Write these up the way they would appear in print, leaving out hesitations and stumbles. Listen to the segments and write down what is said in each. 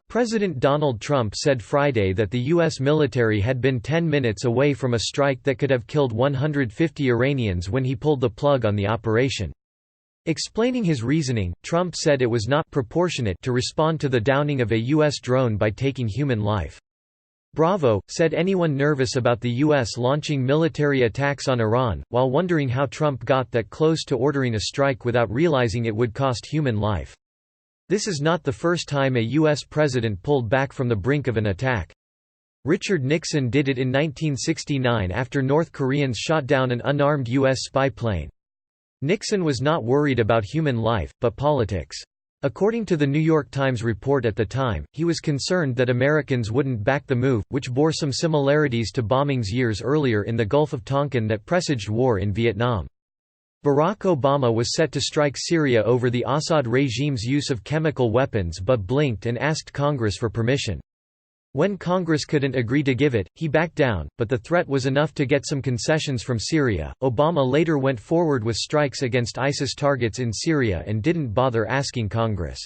President Donald Trump said Friday that the U.S. military had been 10 minutes away from a strike that could have killed 150 Iranians when he pulled the plug on the operation. Explaining his reasoning, Trump said it was not proportionate to respond to the downing of a U.S. drone by taking human life. Bravo, said anyone nervous about the U.S. launching military attacks on Iran, while wondering how Trump got that close to ordering a strike without realizing it would cost human life. This is not the first time a U.S. president pulled back from the brink of an attack. Richard Nixon did it in 1969 after North Koreans shot down an unarmed U.S. spy plane. Nixon was not worried about human life, but politics. According to the New York Times report at the time, he was concerned that Americans wouldn't back the move, which bore some similarities to bombings years earlier in the Gulf of Tonkin that presaged war in Vietnam. Barack Obama was set to strike Syria over the Assad regime's use of chemical weapons but blinked and asked Congress for permission. When Congress couldn't agree to give it, he backed down, but the threat was enough to get some concessions from Syria. Obama later went forward with strikes against ISIS targets in Syria and didn't bother asking Congress.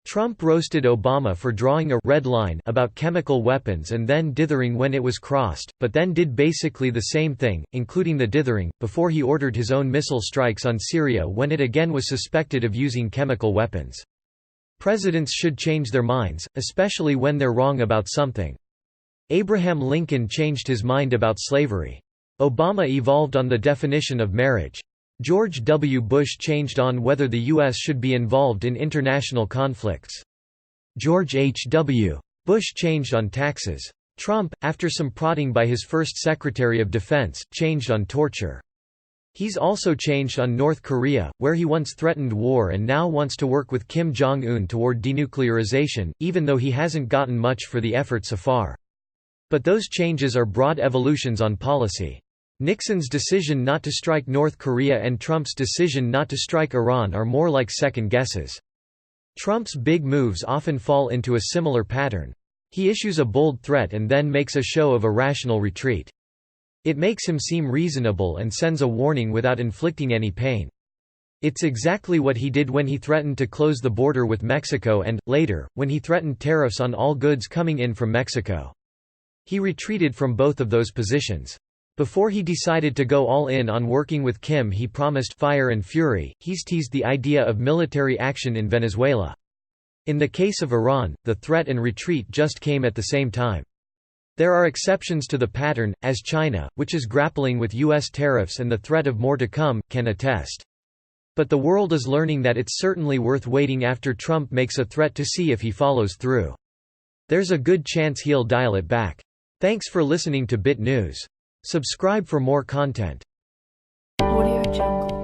Trump roasted Obama for drawing a red line about chemical weapons and then dithering when it was crossed, but then did basically the same thing, including the dithering, before he ordered his own missile strikes on Syria when it again was suspected of using chemical weapons. Presidents should change their minds, especially when they're wrong about something. Abraham Lincoln changed his mind about slavery. Obama evolved on the definition of marriage. George W. Bush changed on whether the U.S. should be involved in international conflicts. George H. W. Bush changed on taxes. Trump, after some prodding by his first Secretary of Defense, changed on torture. He's also changed on North Korea, where he once threatened war and now wants to work with Kim Jong-un toward denuclearization, even though he hasn't gotten much for the effort so far. But those changes are broad evolutions on policy. Nixon's decision not to strike North Korea and Trump's decision not to strike Iran are more like second guesses. Trump's big moves often fall into a similar pattern. He issues a bold threat and then makes a show of a rational retreat. It makes him seem reasonable and sends a warning without inflicting any pain. It's exactly what he did when he threatened to close the border with Mexico and, later, when he threatened tariffs on all goods coming in from Mexico. He retreated from both of those positions. Before he decided to go all in on working with Kim, he promised fire and fury. He's teased the idea of military action in Venezuela. In the case of Iran, the threat and retreat just came at the same time. There are exceptions to the pattern, as China, which is grappling with U.S. tariffs and the threat of more to come, can attest. But the world is learning that it's certainly worth waiting after Trump makes a threat to see if he follows through. There's a good chance he'll dial it back. Thanks for listening to Bit News. Subscribe for more content. Audio Jungle.